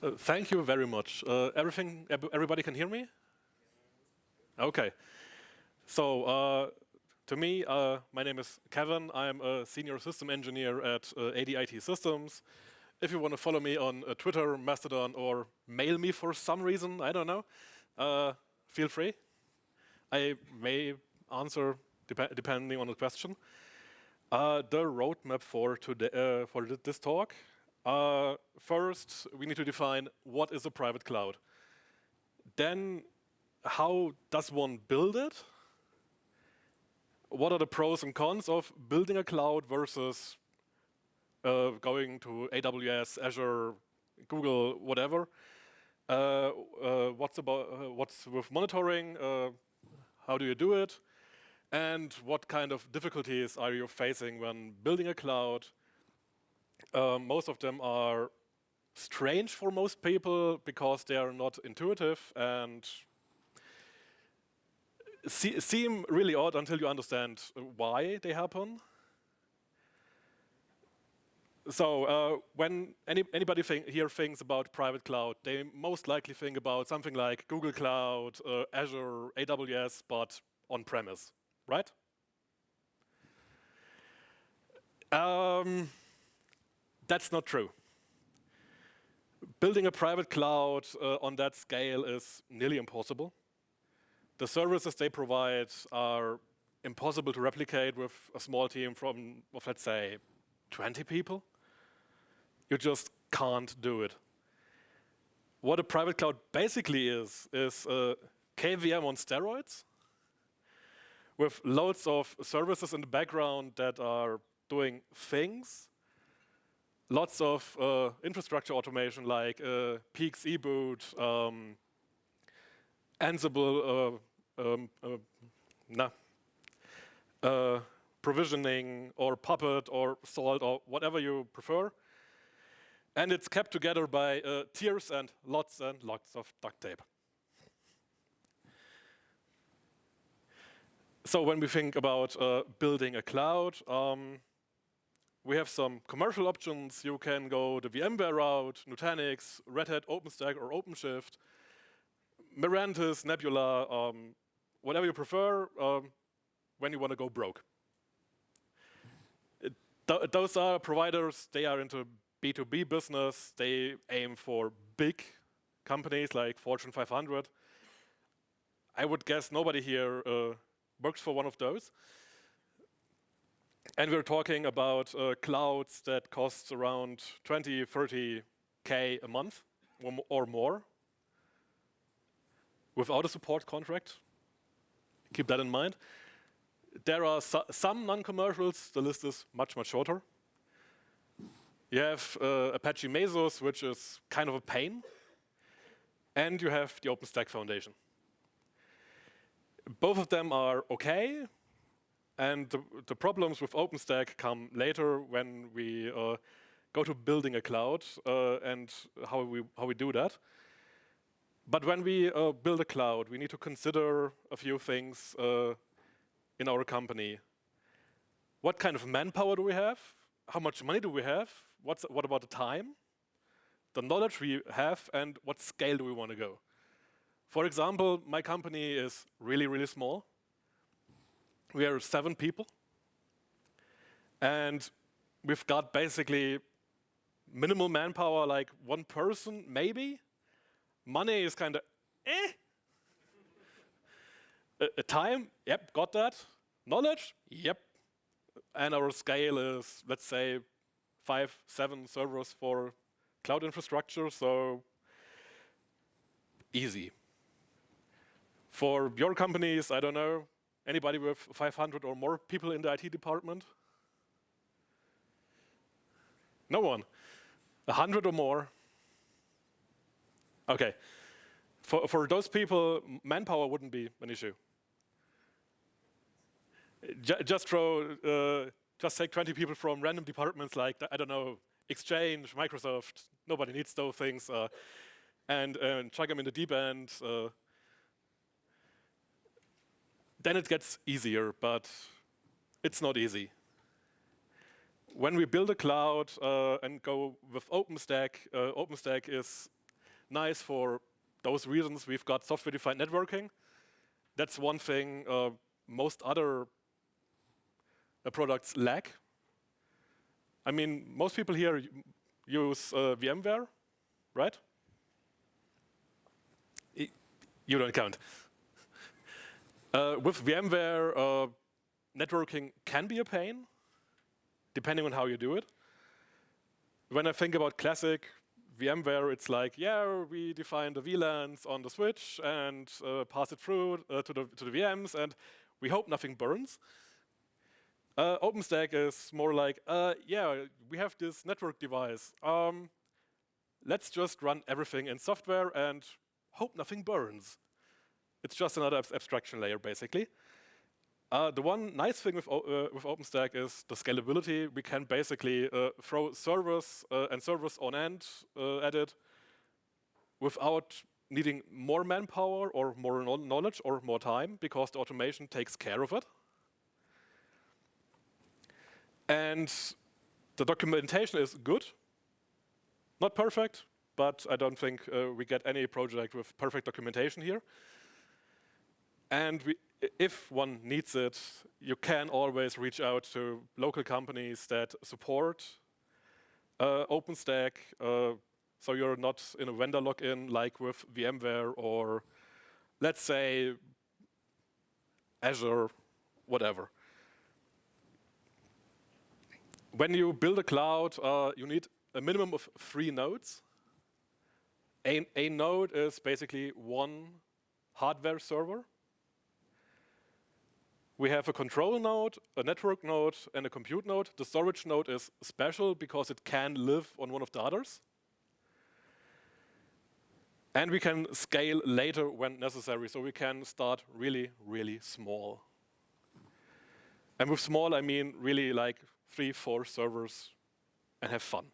Thank you very much. Everybody can hear me? Okay. So, to me, my name is Kevin. I'm a senior system engineer at AD/IT Systems. If you want to follow me on Twitter, Mastodon, or mail me for some reason, I don't know, feel free. I may answer depending on the question. The roadmap for today, for this talk. First, we need to define what is a private cloud. Then, how does one build it? What are the pros and cons of building a cloud versus going to AWS, Azure, Google, whatever? What's with monitoring? How do you do it? And what kind of difficulties are you facing when building a cloud? Most of them are strange for most people because they are not intuitive and seem really odd until you understand why they happen. So when anybody here thinks about private cloud, they most likely think about something like Google Cloud, Azure, AWS, but on-premise, right? That's not true. Building a private cloud on that scale is nearly impossible. The services they provide are impossible to replicate with a small team of, let's say, 20 people. You just can't do it. What a private cloud basically is KVM on steroids, with loads of services in the background that are doing things. Lots of infrastructure automation like Peaks eBoot, Ansible provisioning, or Puppet, or Salt, or whatever you prefer. And it's kept together by tiers and lots of duct tape. So when we think about building a cloud, we have some commercial options. You can go the VMware route, Nutanix, Red Hat, OpenStack, or OpenShift, Mirantis, Nebula, whatever you prefer when you want to go broke. Those are providers, they are into B2B business. They aim for big companies like Fortune 500. I would guess nobody here works for one of those. And we're talking about clouds that cost around 20, 30K a month or more without a support contract. Keep that in mind. There are some non-commercials. The list is much, much shorter. You have Apache Mesos, which is kind of a pain. And you have the OpenStack Foundation. Both of them are okay. And the problems with OpenStack come later when we go to building a cloud and how we do that. But when we build a cloud, we need to consider a few things in our company. What kind of manpower do we have? How much money do we have? What about the time? The knowledge we have, and what scale do we want to go? For example, my company is really, really small. We are 7 people. And we've got basically minimal manpower, like 1 person, maybe. Money is kind of time, yep, got that. Knowledge, yep. And our scale is, let's say, 5, 7 servers for cloud infrastructure, so easy. For your companies, I don't know, anybody with 500 or more people in the IT department? No one. 100 or more? Okay. For those people, manpower wouldn't be an issue. Just take 20 people from random departments like, I don't know, Exchange, Microsoft. Nobody needs those things. And chuck them in the deep end. Then it gets easier, but it's not easy. When we build a cloud and go with OpenStack, OpenStack is nice for those reasons. We've got software-defined networking. That's one thing most other products lack. I mean, most people here use VMware, right? You don't count. With VMware, networking can be a pain, depending on how you do it. When I think about classic VMware, it's like, yeah, we define the VLANs on the switch and pass it through to the VMs, and we hope nothing burns. OpenStack is more like, yeah, we have this network device. Let's just run everything in software and hope nothing burns. It's just another abstraction layer, basically. The one nice thing with OpenStack is the scalability. We can basically throw servers and servers on end at it without needing more manpower or more knowledge or more time, because the automation takes care of it. And the documentation is good. Not perfect, but I don't think we get any project with perfect documentation here. And if one needs it, you can always reach out to local companies that support OpenStack, so you're not in a vendor lock-in like with VMware or, let's say, Azure, whatever. When you build a cloud, you need a minimum of 3 nodes. A node is basically one hardware server. We have a control node, a network node, and a compute node. The storage node is special because it can live on one of the others. And we can scale later when necessary, so we can start really, really small. And with small, I mean really like 3, 4 servers and have fun.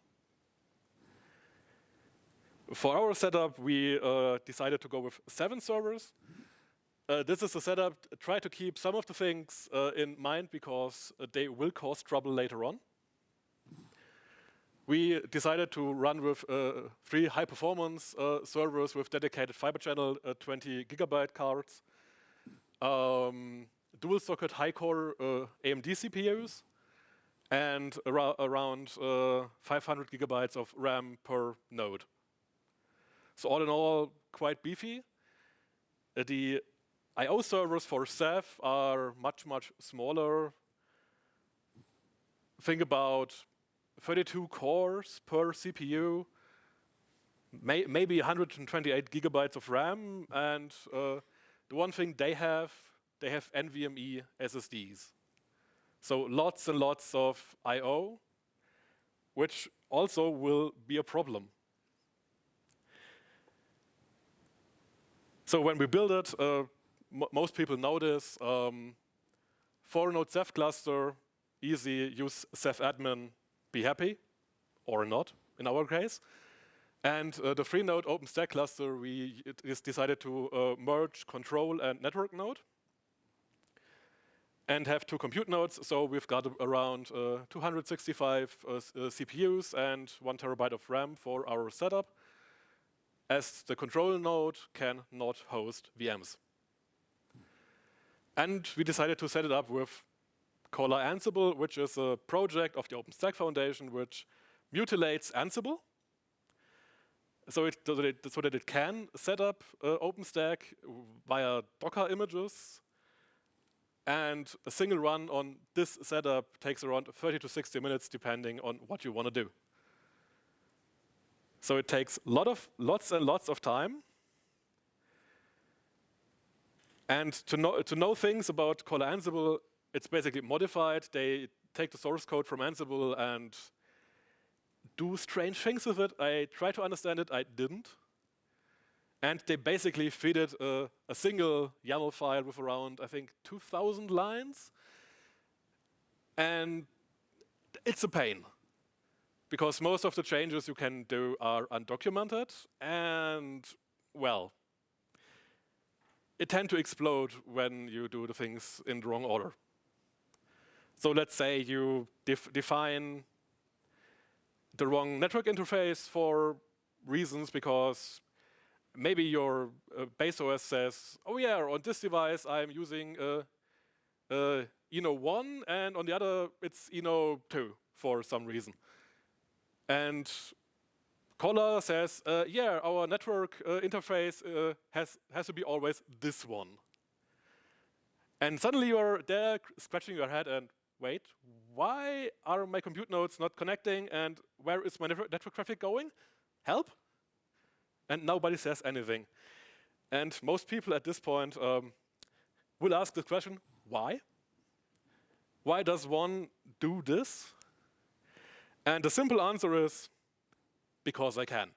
For our setup, we decided to go with 7 servers. This is a setup. Try to keep some of the things in mind because they will cause trouble later on. We decided to run with 3 high-performance servers with dedicated fiber channel 20 gigabyte cards, dual-socket high-core AMD CPUs, and around 500 gigabytes of RAM per node. So all in all, quite beefy. The I/O servers for Ceph are much, much smaller. Think about 32 cores per CPU, maybe 128 gigabytes of RAM, and the one thing they have NVMe SSDs. So lots and lots of I/O, which also will be a problem. So when we build it, most people know this. 4-node Ceph cluster, easy, use Ceph admin, be happy, or not, in our case. And the 3-node OpenStack cluster, we decided to merge control and network node and have 2 compute nodes. So we've got around 265 CPUs and 1 terabyte of RAM for our setup, as the control node cannot host VMs. And we decided to set it up with Caller Ansible, which is a project of the OpenStack Foundation which mutilates Ansible so that it can set up OpenStack via Docker images. And a single run on this setup takes around 30 to 60 minutes, depending on what you want to do. So it takes lots and lots of time. And to know things about Caller Ansible, it's basically modified. They take the source code from Ansible and do strange things with it. I tried to understand it, I didn't. And they basically feed it a single YAML file with around, I think, 2,000 lines. And it's a pain, because most of the changes you can do are undocumented, and, well, it tends to explode when you do the things in the wrong order. So let's say you define the wrong network interface for reasons because maybe your base OS says, oh yeah, on this device I'm using Eno1, and on the other it's Eno2 for some reason. And Collar says, yeah, our network interface has to be always this one. And suddenly you're there scratching your head and, wait, why are my compute nodes not connecting, and where is my network traffic going? Help? And nobody says anything. And most people at this point will ask the question, why? Why does one do this? And the simple answer is, because I can.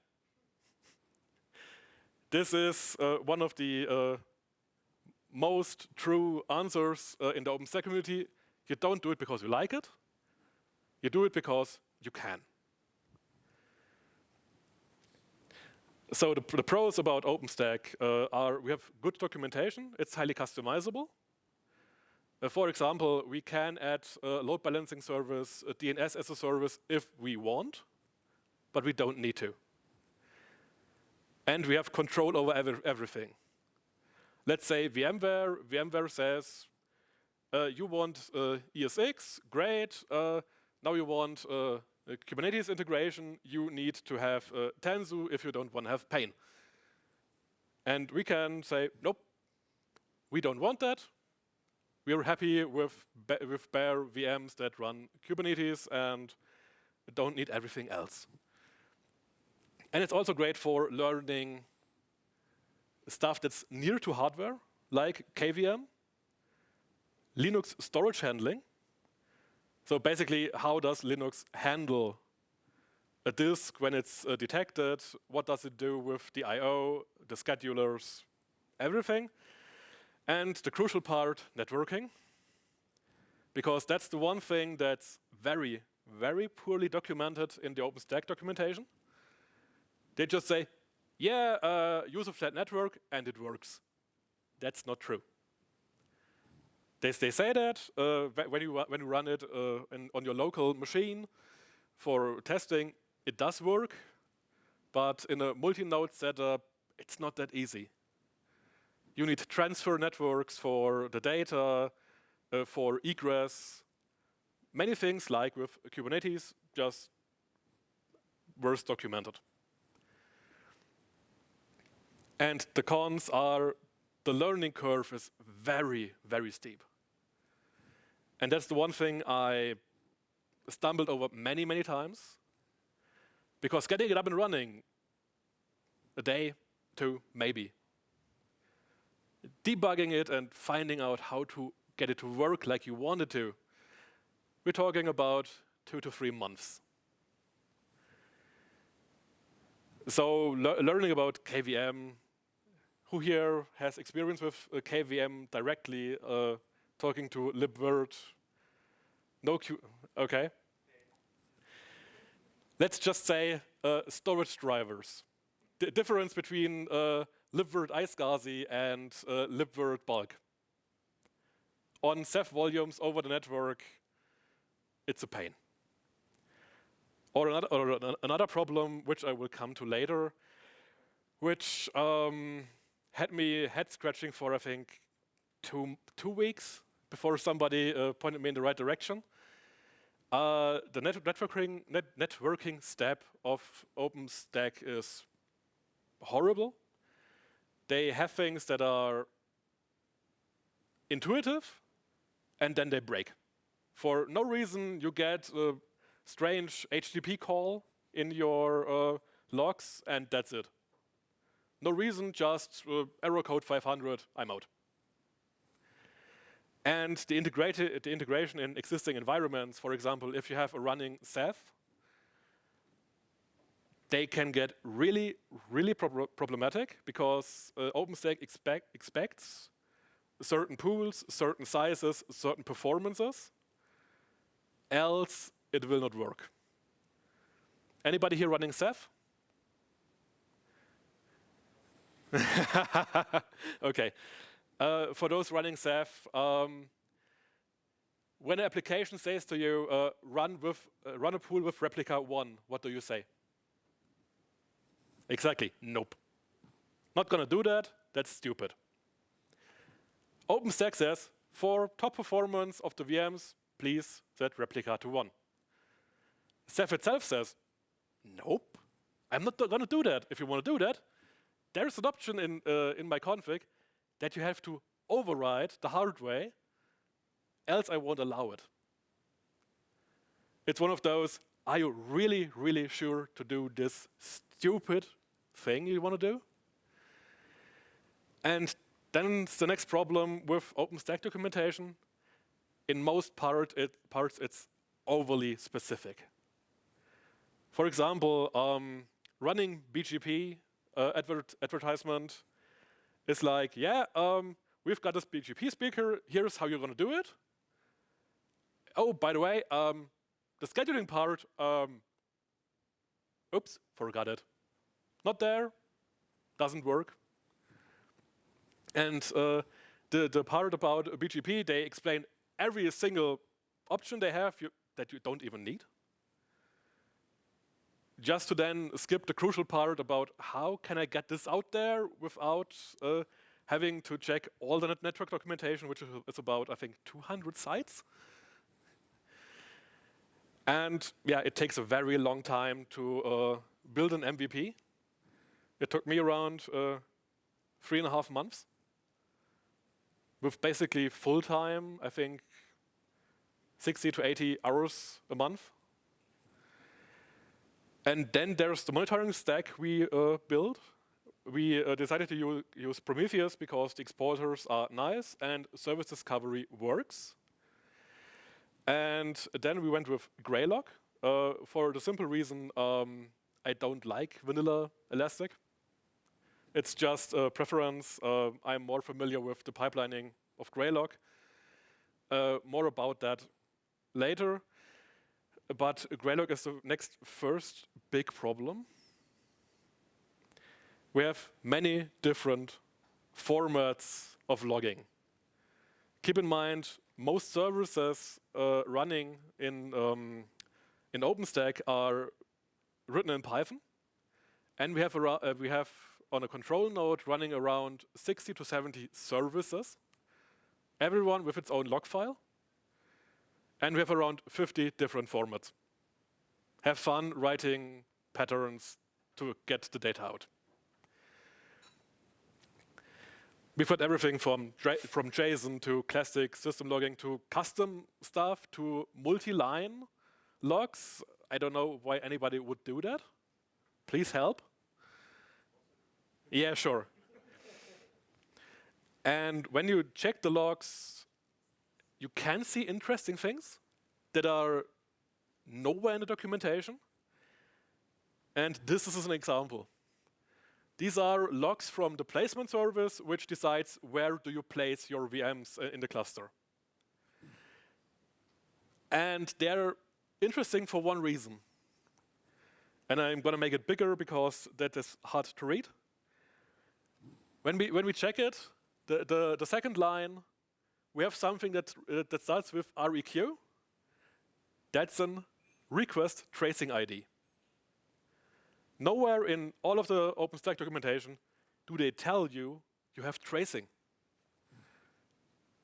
This is one of the most true answers in the OpenStack community. You don't do it because you like it. You do it because you can. So the pros about OpenStack are we have good documentation. It's highly customizable. For example, we can add a load balancing service, a DNS as a service if we want, but we don't need to. And we have control over everything. Let's say VMware says, you want ESX, great. Now you want Kubernetes integration, you need to have Tanzu if you don't want to have Pain. And we can say, nope, we don't want that. We are happy with bare VMs that run Kubernetes and don't need everything else. And it's also great for learning stuff that's near to hardware, like KVM, Linux storage handling. So basically, how does Linux handle a disk when it's detected? What does it do with the I/O, the schedulers, everything? And the crucial part, networking. Because that's the one thing that's very, very poorly documented in the OpenStack documentation. They just say, yeah, use a flat network, and it works. That's not true. They say that when you run it on your local machine for testing, it does work. But in a multi-node setup, it's not that easy. You need transfer networks for the data, for egress, many things like with Kubernetes, just worse documented. And the cons are the learning curve is very, very steep. And that's the one thing I stumbled over many, many times. Because getting it up and running, a day, two, maybe. Debugging it and finding out how to get it to work like you want it to, we're talking about 2 to 3 months. So learning about KVM, who here has experience with KVM directly, talking to libvirt? No okay. Let's just say storage drivers. The difference between libvirt iSCSI and libvirt bulk. On Ceph volumes over the network, it's a pain. Or another problem, which I will come to later, which had me head scratching for I think two weeks before somebody pointed me in the right direction. The networking step of OpenStack is horrible. They have things that are intuitive, and then they break. For no reason, you get a strange HTTP call in your logs, and that's it. No reason, just error code 500, I'm out. And the integration in existing environments, for example, if you have a running Ceph, they can get really, really problematic because OpenStack expects certain pools, certain sizes, certain performances, else it will not work. Anybody here running Ceph? Okay. For those running Ceph, when an application says to you, run a pool with replica 1, what do you say? Exactly, nope. Not going to do that. That's stupid. OpenStack says, for top performance of the VMs, please set replica to 1. Ceph itself says, nope, I'm not going to do that. If you want to do that, there's an option in my config that you have to override the hard way, else I won't allow it. It's one of those, are you really, really sure to do this stupid thing you want to do? And then the next problem with OpenStack documentation, in most parts it's overly specific. For example, running BGP advertisement is like, yeah, we've got this BGP speaker, here's how you're going to do it. Oh, by the way, the scheduling part, oops, forgot it. Not there, doesn't work. And the part about BGP, they explain every single option they have that you don't even need. Just to then skip the crucial part about how can I get this out there without having to check all the network documentation, which is about, I think, 200 sites. And yeah, it takes a very long time to build an MVP. It took me around 3.5 months. With basically full-time, I think, 60 to 80 hours a month. And then there's the monitoring stack we built. We decided to use Prometheus because the exporters are nice and service discovery works. And then we went with Graylog for the simple reason I don't like vanilla Elastic. It's just a preference. I'm more familiar with the pipelining of Graylog. More about that later. But Graylog is the next first big problem. We have many different formats of logging. Keep in mind, most services running in OpenStack are written in Python. And we have on a control node running around 60 to 70 services, everyone with its own log file. And we have around 50 different formats. Have fun writing patterns to get the data out. We've got everything from JSON to classic system logging to custom stuff to multi-line logs. I don't know why anybody would do that. Please help. Yeah, sure. And when you check the logs, you can see interesting things that are nowhere in the documentation. And this is an example. These are logs from the placement service, which decides where do you place your VMs in the cluster. And they're interesting for one reason. And I'm going to make it bigger because that is hard to read. When we check it, the second line, we have something that starts with REQ. That's a request tracing ID. Nowhere in all of the OpenStack documentation do they tell you you have tracing.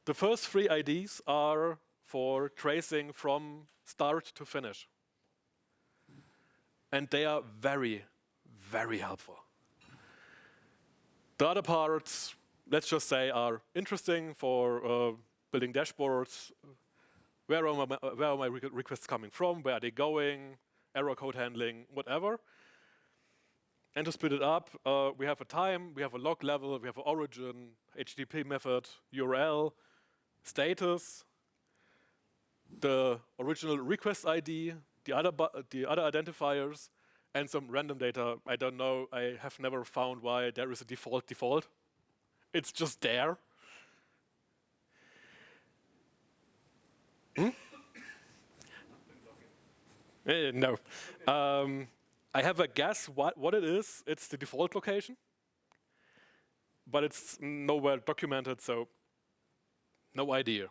The first 3 IDs are for tracing from start to finish. And they are very, very helpful. The other parts, let's just say, are interesting for building dashboards. Where are my requests coming from? Where are they going? Error code handling, whatever. And to split it up, we have a time, we have a log level, we have an origin, HTTP method, URL, status, the original request ID, the other identifiers, and some random data. I don't know, I have never found why there is a default. It's just there. No. I have a guess what it is. It's the default location. But it's nowhere documented, so no idea.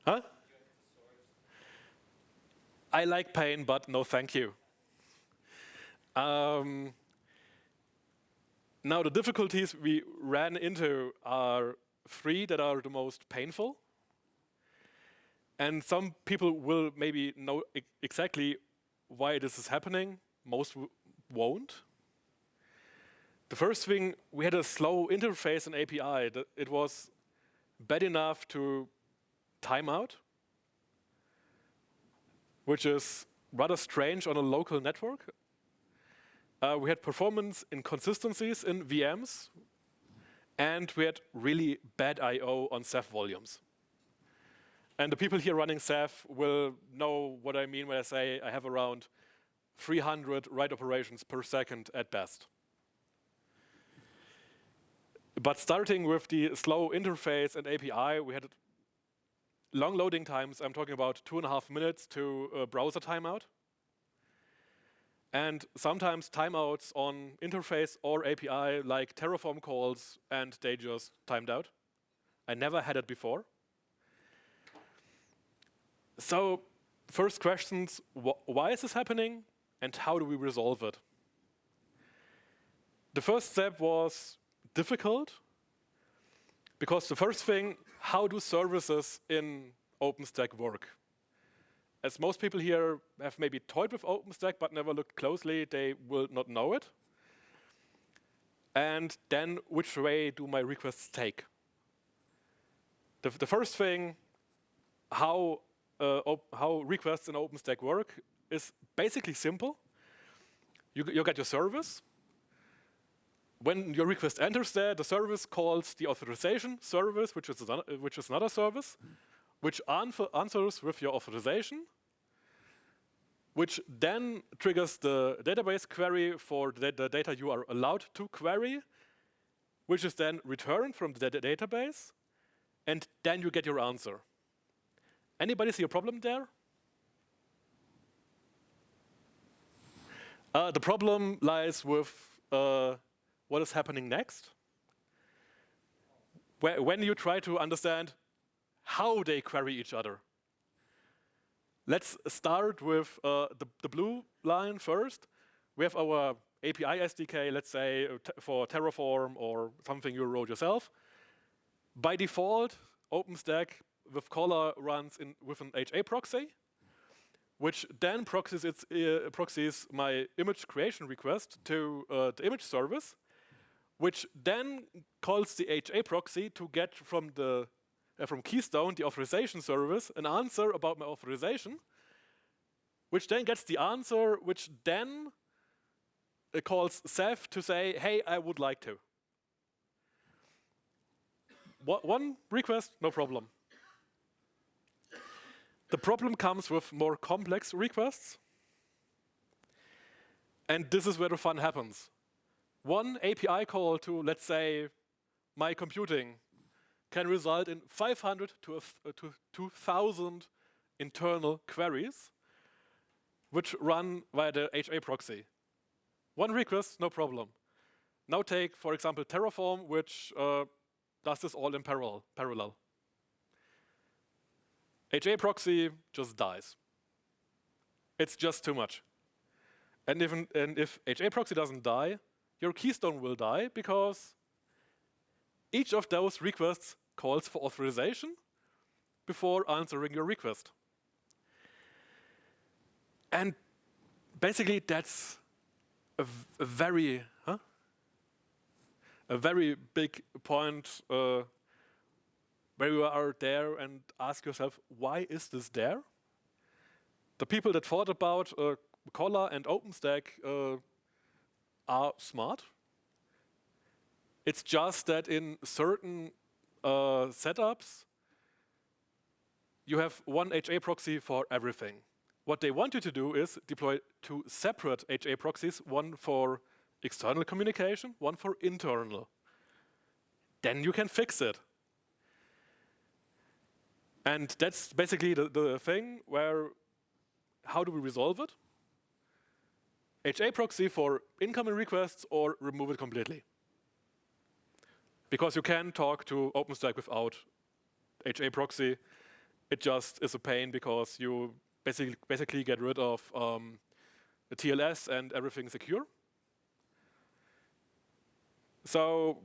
Huh? I like pain, but no thank you. Now the difficulties we ran into are three that are the most painful. And some people will maybe know exactly why this is happening. Most won't. The first thing, we had a slow interface and API. It was bad enough to time out, which is rather strange on a local network. We had performance inconsistencies in VMs, and we had really bad I/O on Ceph volumes. And the people here running Ceph will know what I mean when I say I have around 300 write operations per second at best. But starting with the slow interface and API, we had long loading times. I'm talking about 2.5 minutes to a browser timeout. And sometimes timeouts on interface or API, like Terraform calls, and they just timed out. I never had it before. So first questions, why is this happening and how do we resolve it? The first step was difficult because the first thing, how do services in OpenStack work? As most people here have maybe toyed with OpenStack but never looked closely, they will not know it. And then which way do my requests take? The first thing, how requests in OpenStack work is basically simple. You get your service. When your request enters there, the service calls the authorization service, which is another service, which answers with your authorization, which then triggers the database query for the data you are allowed to query, which is then returned from the database, and then you get your answer. Anybody see a problem there? The problem lies with what is happening next. When you try to understand how they query each other. Let's start with the blue line first. We have our API SDK, let's say for Terraform or something you wrote yourself. By default, OpenStack with caller runs with an HA proxy, which then proxies my image creation request to the image service, which then calls the HA proxy to get from Keystone, the authorization service, an answer about my authorization, which then gets the answer, which then calls Ceph to say, hey, I would like to. One request, no problem. The problem comes with more complex requests. And this is where the fun happens. One API call to, let's say, my computing can result in 500 to 2,000 internal queries, which run via the HA proxy. One request, no problem. Now take, for example, Terraform, which does this all in parallel. HA proxy just dies. It's just too much. And if HA proxy doesn't die, your Keystone will die because each of those requests calls for authorization before answering your request. And basically that's a very big point where you are there and ask yourself, why is this there? The people that thought about Collar and OpenStack are smart. It's just that in certain setups, you have one HA proxy for everything. What they want you to do is deploy two separate HA proxies, one for external communication, one for internal. Then you can fix it. And that's basically the thing where, how do we resolve it? HA proxy for incoming requests or remove it completely. Because you can talk to OpenStack without HA proxy. It just is a pain because you basically get rid of the TLS and everything secure. So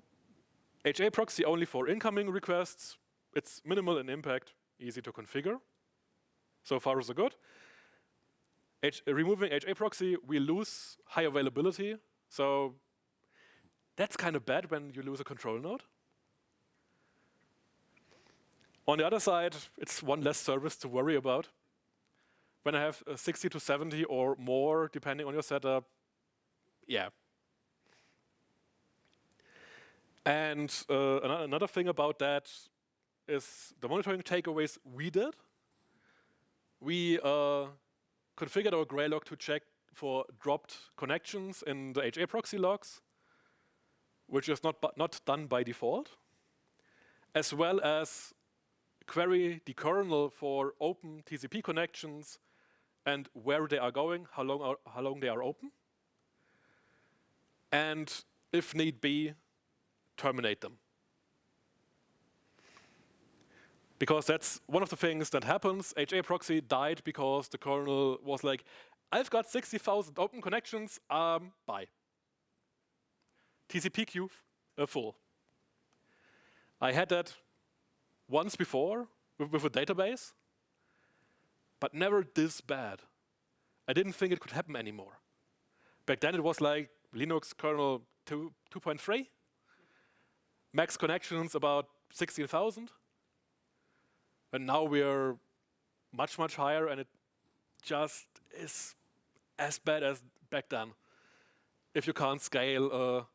HA proxy only for incoming requests. It's minimal in impact, easy to configure. So far so good. Removing HA proxy, we lose high availability. So that's kind of bad when you lose a control node. On the other side, it's one less service to worry about. When I have 60 to 70 or more, depending on your setup, yeah. And another thing about that is the monitoring takeaways we did. We configured our Graylog to check for dropped connections in the HA proxy logs, which is not done by default, as well as query the kernel for open TCP connections and where they are going, how long they are open, and if need be, terminate them. Because that's one of the things that happens. HA proxy died because the kernel was like, I've got 60,000 open connections, bye. TCP queue full. I had that once before with a database, but never this bad. I didn't think it could happen anymore. Back then it was like Linux kernel 2.3, max connections about 16,000. And now we're much, much higher, and it just is as bad as back then if you can't scale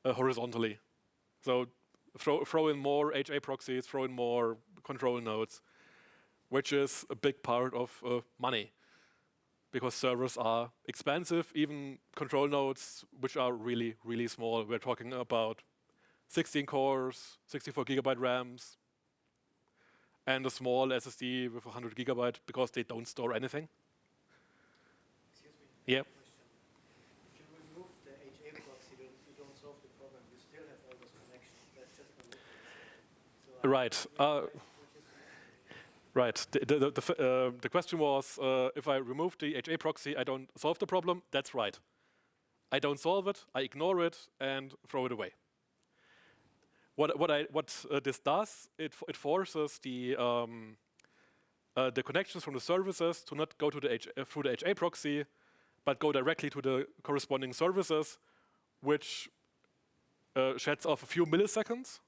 horizontally. So throw in more HA proxies, throw in more control nodes, which is a big part of money because servers are expensive, even control nodes, which are really, really small. We're talking about 16 cores, 64 gigabyte RAMs, and a small SSD with 100 gigabyte because they don't store anything. Excuse me. Yeah. Question. If you remove the HA proxy, you don't solve the problem. You still have all those connections. That's just a loop. So Right. Right. The question was, if I remove the HA proxy, I don't solve the problem. That's right. I don't solve it, I ignore it, and throw it away. What this does, it forces the connections from the services to not go to through the HA proxy, but go directly to the corresponding services, which sheds off a few milliseconds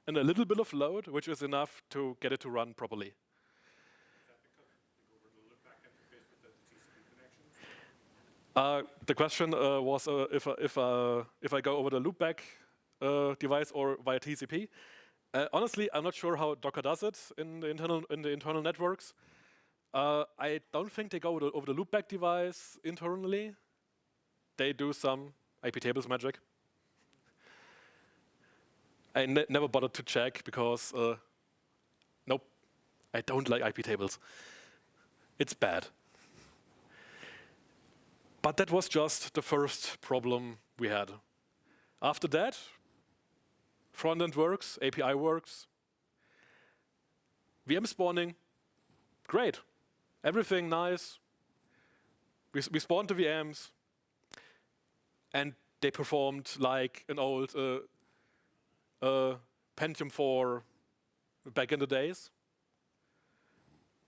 and a little bit of load, which is enough to get it to run properly. The question was if I go over the loopback device or via TCP. Honestly, I'm not sure how Docker does it in the internal networks. I don't think they go over the loopback device internally. They do some IP tables magic. I never bothered to check because nope, I don't like IP tables. It's bad. But that was just the first problem we had. After that, front-end works, API works. VM spawning, great. Everything nice. We spawned the VMs, and they performed like an old Pentium 4 back in the days.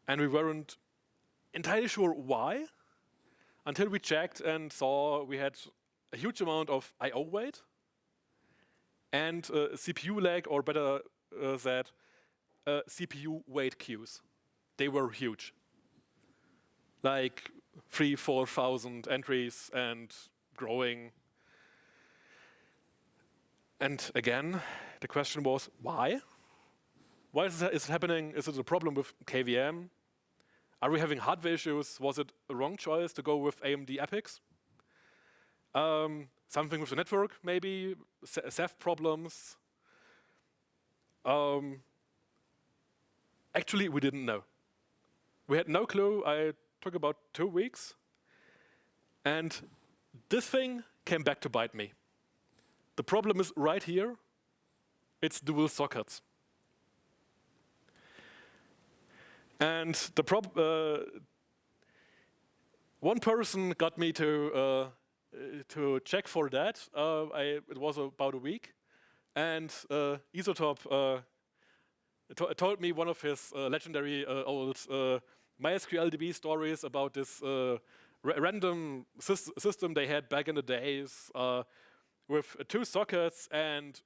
And we weren't entirely sure why, until we checked and saw we had a huge amount of I/O weight and CPU lag, or better said, CPU weight queues. They were huge, like 3,000-4,000 entries and growing. And again, the question was why? Why is it happening? Is it a problem with KVM? Are we having hardware issues? Was it a wrong choice to go with AMD EPICs? Something with the network, maybe? Ceph problems? Actually, we didn't know. We had no clue. I took about 2 weeks. And this thing came back to bite me. The problem is right here. It's dual sockets. And one person got me to to check for that. It was about a week, and Isotop told me one of his legendary old MySQL stories about this random system they had back in the days with 2 sockets and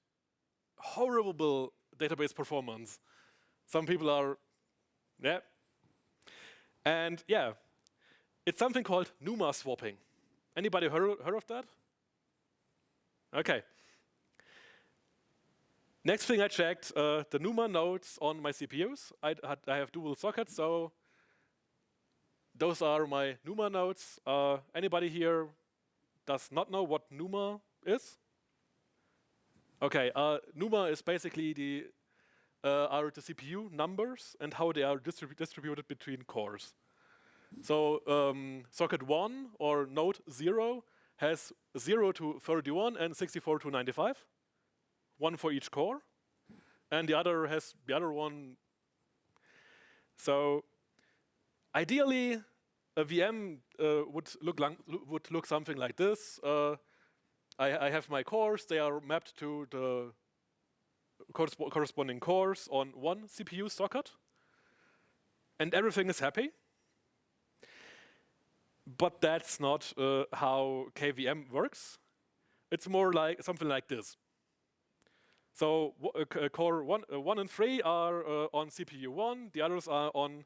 horrible database performance. Some people are, yeah. And yeah, it's something called NUMA swapping. Anybody heard of that? Okay. Next thing I checked, the NUMA nodes on my CPUs. I have dual sockets, so those are my NUMA nodes. Anybody here does not know what NUMA is? Okay, NUMA is basically are the CPU numbers and how they are distributed between cores. So socket 1 or node 0 has 0 to 31 and 64 to 95, one for each core, and the other has the other one. So ideally, a VM would look something like this. I have my cores; they are mapped to the corresponding cores on one CPU socket, and everything is happy. But that's not how KVM works. It's more like something like this. So core 1 and 3 are on CPU 1, the others are on,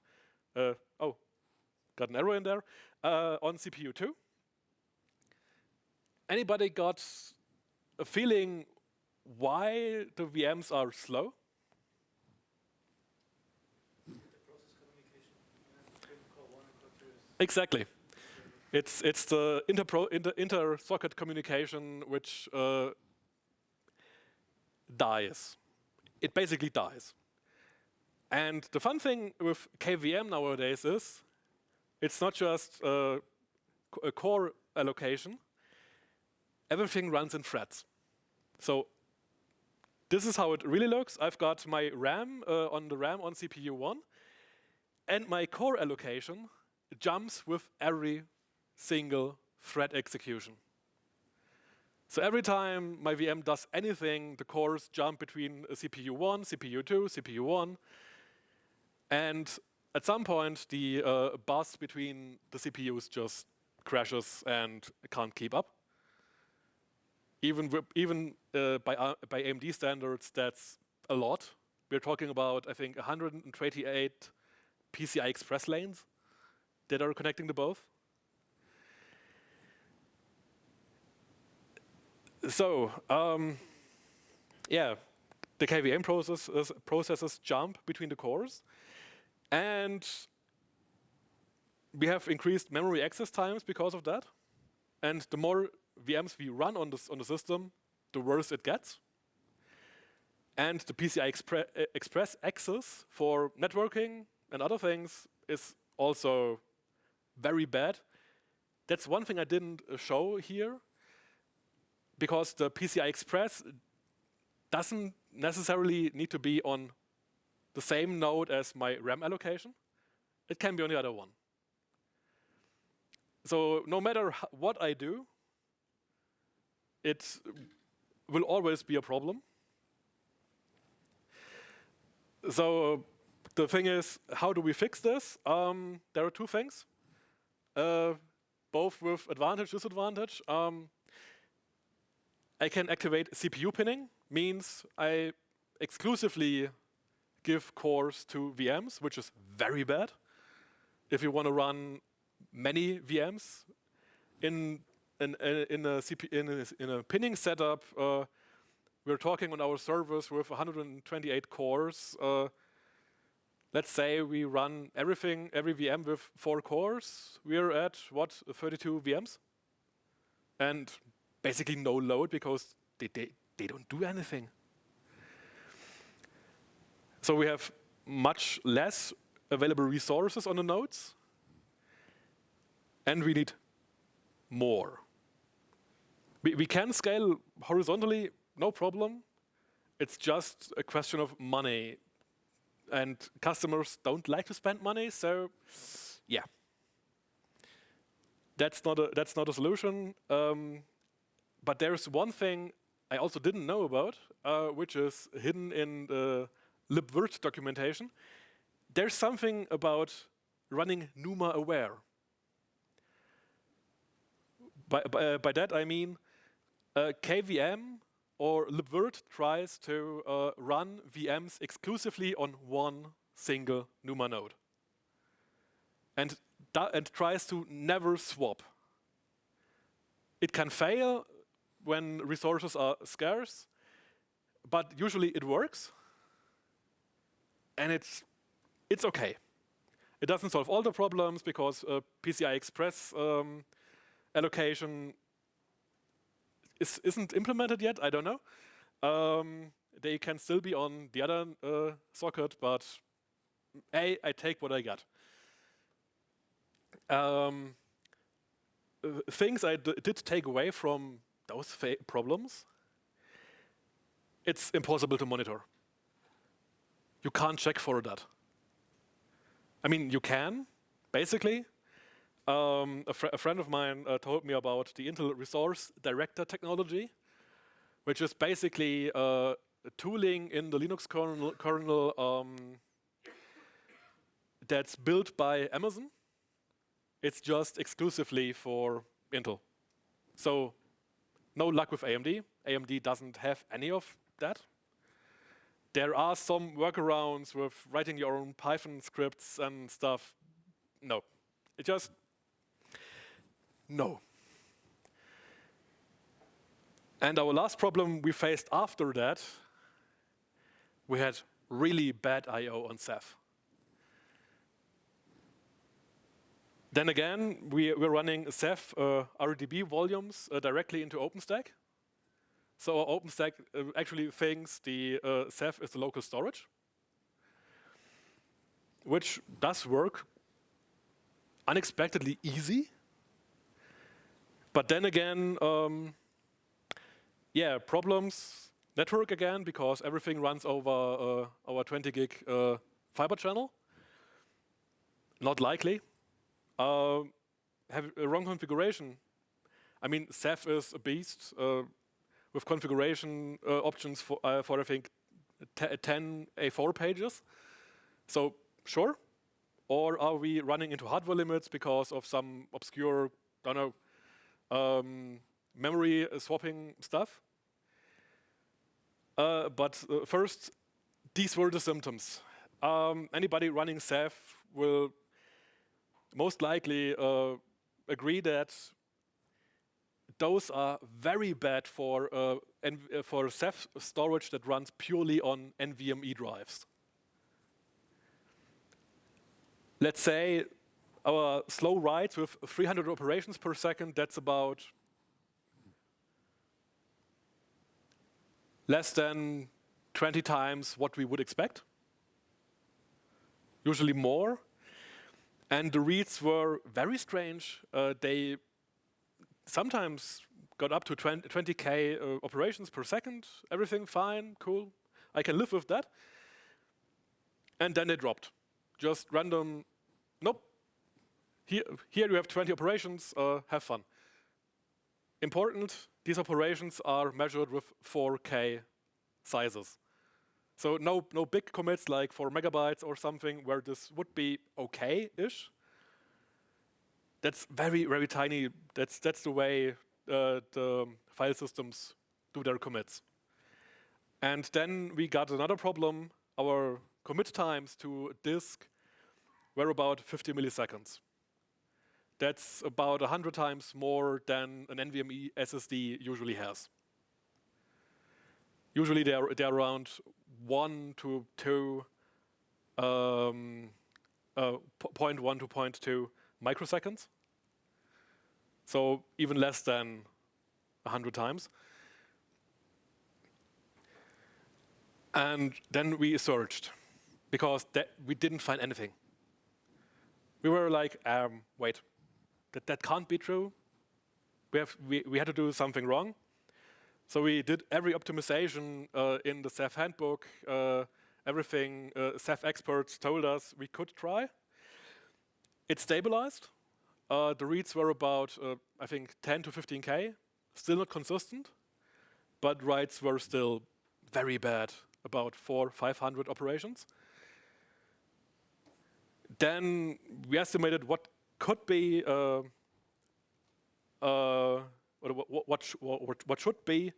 oh, got an error in there, on CPU 2. Anybody got a feeling why the VMs are slow? The process communication between core 1 and core 2 is Exactly. It's the inter-socket communication which dies. It basically dies. And the fun thing with KVM nowadays is it's not just a core allocation. Everything runs in threads. So this is how it really looks. I've got my RAM on CPU 1, and my core allocation jumps with every single thread execution. So every time my VM does anything, the cores jump between CPU 1, CPU 2, CPU 1, and at some point the bus between the CPUs just crashes and can't keep up. Even by AMD standards, that's a lot. We're talking about, I think, 128 PCI Express lanes that are connecting to both. So, yeah, the KVM processes jump between the cores, and we have increased memory access times because of that. And the more VMs we run on the system, the worse it gets. And the PCI Express access for networking and other things is also very bad. That's one thing I didn't show here, because the PCI Express doesn't necessarily need to be on the same node as my RAM allocation. It can be on the other one. So no matter what I do, it will always be a problem. So the thing is, how do we fix this? There are 2 things, both with advantage, disadvantage. I can activate CPU pinning, means I exclusively give cores to VMs, which is very bad. If you want to run many VMs in a pinning setup, we're talking on our servers with 128 cores. Let's say we run every VM with 4 cores. We're at what, 32 VMs, and basically no load because they don't do anything. So we have much less available resources on the nodes, and we need more. We can scale horizontally, no problem. It's just a question of money, and customers don't like to spend money, so yeah. that's not a solution. But there's one thing I also didn't know about, which is hidden in the libvirt documentation. There's something about running NUMA aware. By that I mean KVM or libvirt tries to run VMs exclusively on one single NUMA node. And tries to never swap. It can fail when resources are scarce, but usually it works. And it's okay. It doesn't solve all the problems because PCI Express allocation isn't implemented yet, I don't know. They can still be on the other socket, but I take what I got. Things I did take away from those problems, it's impossible to monitor. You can't check for that. I mean, you can, basically. A friend of mine told me about the Intel Resource Director technology, which is basically tooling in the Linux kernel that's built by Amazon. It's just exclusively for Intel. So no luck with AMD. AMD doesn't have any of that. There are some workarounds with writing your own Python scripts and stuff. No, it just, no. And our last problem we faced after that, we had really bad I/O on Ceph. Then again, we're running Ceph RDB volumes directly into OpenStack. So our OpenStack actually thinks the Ceph is the local storage, which does work unexpectedly easy. But then again, yeah, problems, network again, because everything runs over our 20 gig fiber channel. Not likely. Have a wrong configuration. I mean, Ceph is a beast with configuration options for I think 10 A4 pages. So sure. Or are we running into hardware limits because of some obscure, don't know, memory swapping stuff? But first, these were the symptoms. Anybody running Ceph will most likely agree that those are very bad for Ceph storage that runs purely on NVMe drives. Let's say our slow writes with 300 operations per second, that's about less than 20 times what we would expect. Usually more. And the reads were very strange. They sometimes got up to 20K operations per second. Everything fine, cool. I can live with that. And then they dropped. Just random, nope. Here you have 20 operations, have fun. Important, these operations are measured with 4K sizes. So no big commits like 4 megabytes or something where this would be okay-ish. That's very, very tiny. That's the way the file systems do their commits. And then we got another problem. Our commit times to disk were about 50 milliseconds. That's about 100 times more than an NVMe SSD usually has. Usually they're around 1 to 2, 0.1 to 0.2 microseconds. So even less than 100 times. And then we searched because we didn't find anything. We were like, wait, that can't be true. We had to do something wrong. So we did every optimization in the Ceph handbook, everything Ceph experts told us we could try. It stabilized. the reads were about, I think, 10 to 15K, still not consistent, but writes were still very bad, about 400-500 operations. Then we estimated what could be, what should be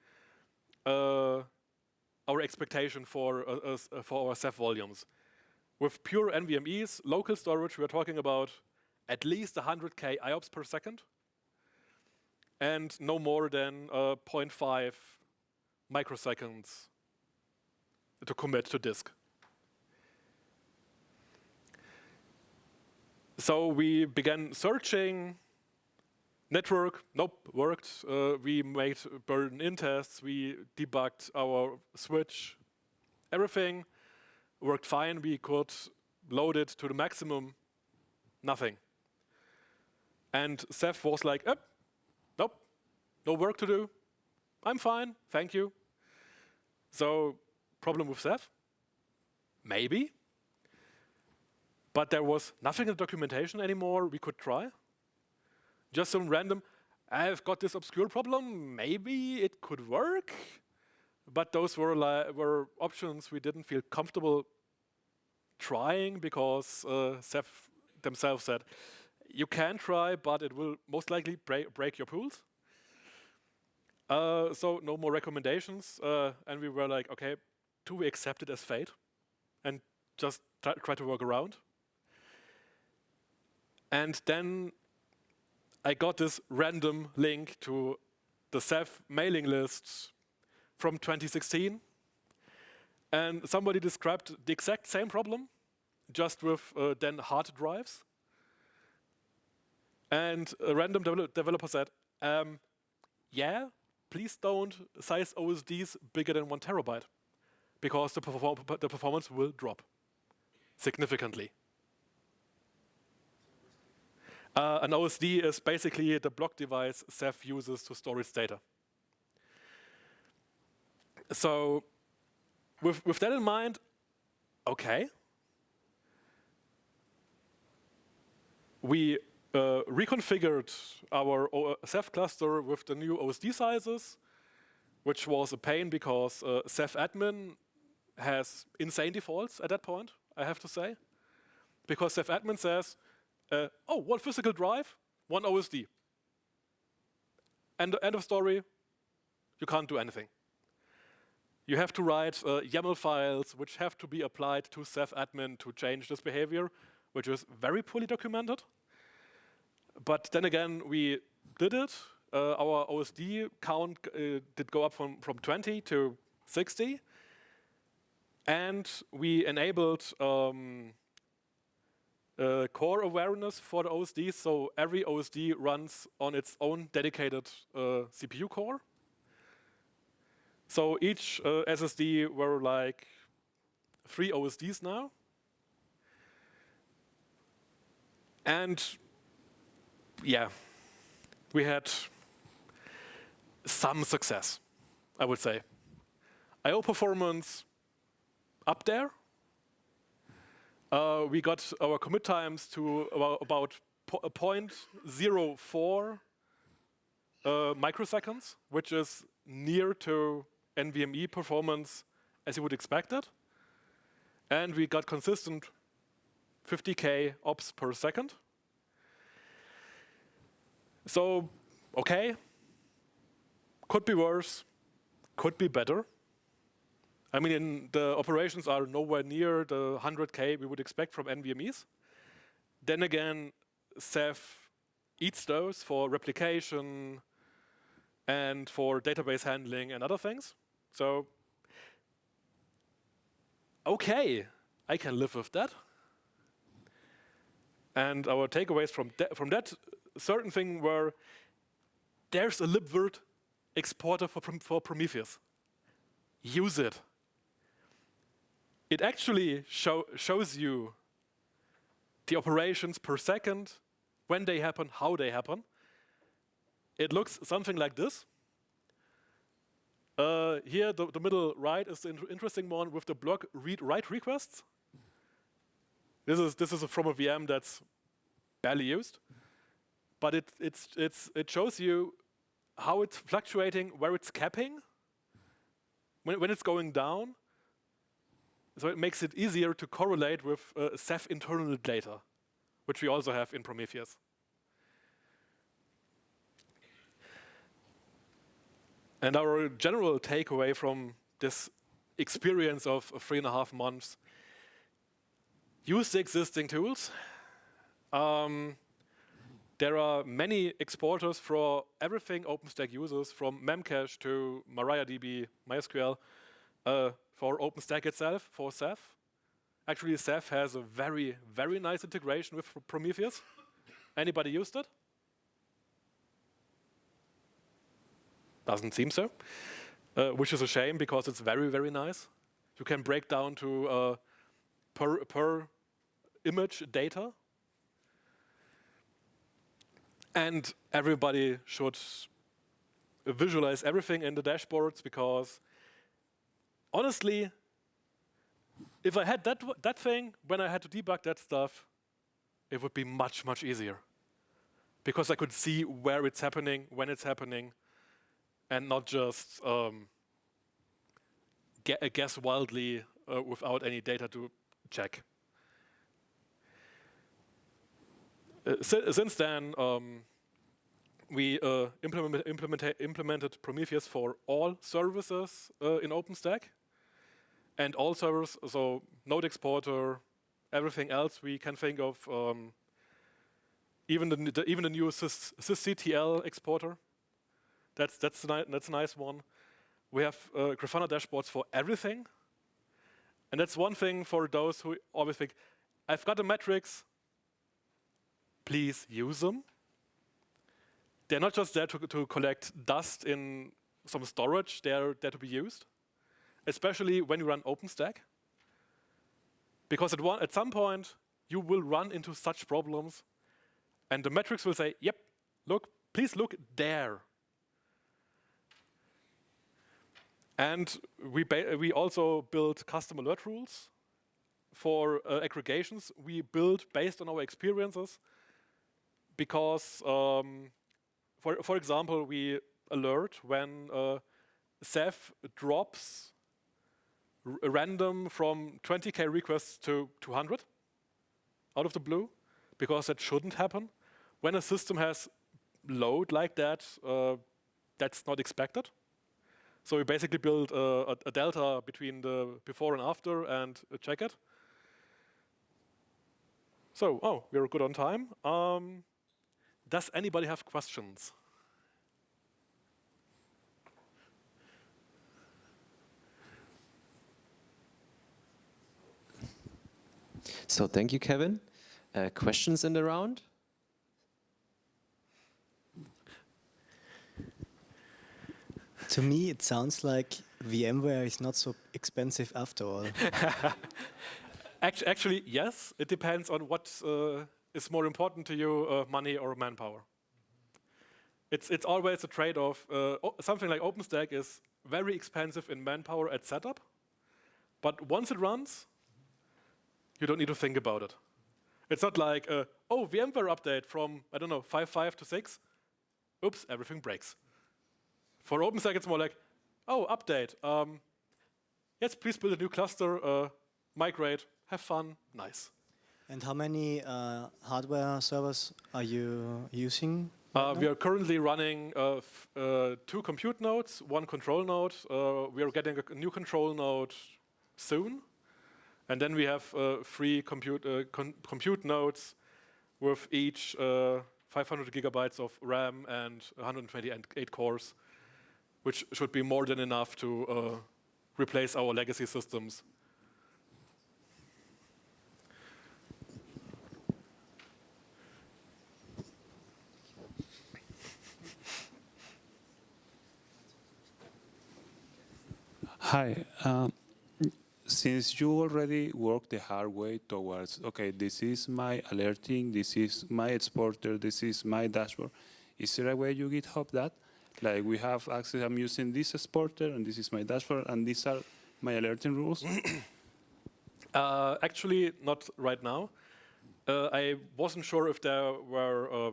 our expectation for our Ceph volumes. With pure NVMEs, local storage, we are talking about at least 100K IOPS per second, and no more than 0.5 microseconds to commit to disk. So we began searching. Network, nope, worked. We made burn-in tests. We debugged our switch. Everything worked fine. We could load it to the maximum. Nothing. And Ceph was like, nope, no work to do. I'm fine, thank you. So, problem with Ceph? Maybe. But there was nothing in the documentation anymore we could try. Just some random, I've got this obscure problem, maybe it could work. But those were options we didn't feel comfortable trying because Ceph themselves said, you can try, but it will most likely break your pools. So no more recommendations. And we were like, okay, do we accept it as fate? And just try to work around. And then I got this random link to the Ceph mailing list from 2016. And somebody described the exact same problem, just with then hard drives. And a random developer said, yeah, please don't size OSDs bigger than 1 terabyte, because the performance will drop significantly. An OSD is basically the block device Ceph uses to store its data. So with that in mind, okay. We reconfigured our Ceph cluster with the new OSD sizes, which was a pain because Ceph admin has insane defaults at that point, I have to say. Because Ceph admin says, oh, 1 physical drive, 1 OSD. And end of story, you can't do anything. You have to write YAML files which have to be applied to Ceph admin to change this behavior, which is very poorly documented. But then again, we did it. Our OSD count did go up from 20 to 60. And we enabled core awareness for the OSD, so every OSD runs on its own dedicated CPU core. So each SSD were like 3 OSDs now. And yeah, we had some success, I would say. I/O performance up there. We got our commit times to about 0.04 microseconds, which is near to NVMe performance as you would expect it. And we got consistent 50K ops per second. So, okay, could be worse, could be better. I mean, the operations are nowhere near the 100K we would expect from NVMEs. Then again, Ceph eats those for replication and for database handling and other things. So, okay, I can live with that. And our takeaways from that certain thing were, there's a libvirt exporter for Prometheus. Use it. It actually shows you the operations per second, when they happen, how they happen. It looks something like this. Here, the middle right is the interesting one with the block read-write requests. This is from a VM that's barely used. but it shows you how it's fluctuating, where it's capping, when it's going down. So it makes it easier to correlate with Ceph internal data, which we also have in Prometheus. And our general takeaway from this experience of 3.5 months: use the existing tools. There are many exporters for everything OpenStack uses, from Memcache to MariaDB, MySQL, for OpenStack itself, for Ceph. Actually, Ceph has a very, very nice integration with Prometheus. Anybody used it? Doesn't seem so, which is a shame because it's very, very nice. You can break down to per image data. And everybody should visualize everything in the dashboards, because honestly, if I had that thing, when I had to debug that stuff, it would be much, much easier. Because I could see where it's happening, when it's happening, and not just guess wildly without any data to check. Since then, we implemented Prometheus for all services in OpenStack, and all servers, so node exporter, everything else we can think of, even the new sysctl exporter. That's a nice one. We have Grafana dashboards for everything, and that's one thing for those who always think, I've got the metrics. Please use them. They're not just there to collect dust in some storage, they're there to be used, especially when you run OpenStack. Because at some point, you will run into such problems, and the metrics will say, yep, look, please look there. And we also build custom alert rules for aggregations. We build based on our experiences, because, for example, we alert when Ceph drops random from 20K requests to 200 out of the blue, because that shouldn't happen. When a system has load like that, that's not expected. So we basically build a delta between the before and after and check it. So, we're good on time. Does anybody have questions? So thank you, Kevin. Questions in the round? To me, it sounds like VMware is not so expensive after all. Actually, yes. It depends on what is more important to you, money or manpower. It's always a trade-off. Something like OpenStack is very expensive in manpower at setup, but once it runs, you don't need to think about it. It's not like, VMware update from, I don't know, 5.5 to 6. Oops, everything breaks. For OpenStack, it's more like, update. Yes, please build a new cluster, migrate, have fun, nice. And how many hardware servers are you using? We are currently running 2 compute nodes, 1 control node. We are getting a new control node soon. And then we have 3 compute nodes with each 500 gigabytes of RAM and 128 cores, which should be more than enough to replace our legacy systems. Hi. Since you already work the hard way towards, okay, this is my alerting, this is my exporter, this is my dashboard, is there a way you GitHub that? Like we have access, I'm using this exporter, and this is my dashboard, and these are my alerting rules? Actually, not right now. I wasn't sure if there were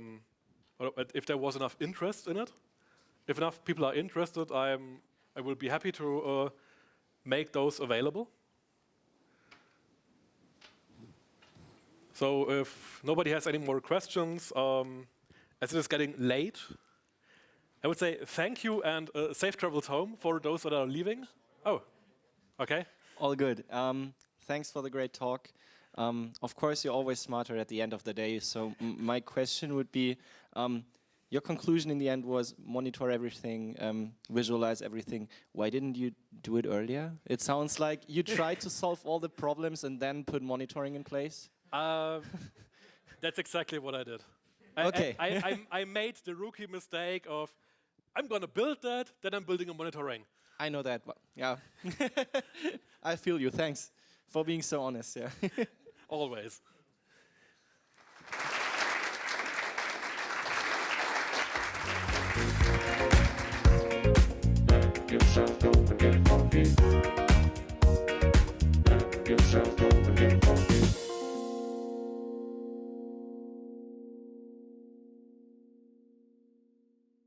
or if there was enough interest in it. If enough people are interested, I will be happy to make those available. So if nobody has any more questions, as it is getting late, I would say thank you and safe travels home for those that are leaving. Oh, okay. All good. Thanks for the great talk. Of course, you're always smarter at the end of the day. So my question would be, your conclusion in the end was monitor everything, visualize everything. Why didn't you do it earlier? It sounds like you tried to solve all the problems and then put monitoring in place. That's exactly what I did. Okay. I made the rookie mistake of, I'm going to build that, then I'm building a monitoring. I know that. Yeah. I feel you. Thanks for being so honest. Yeah. Always. Yourself, don't forget funky. Yourself, don't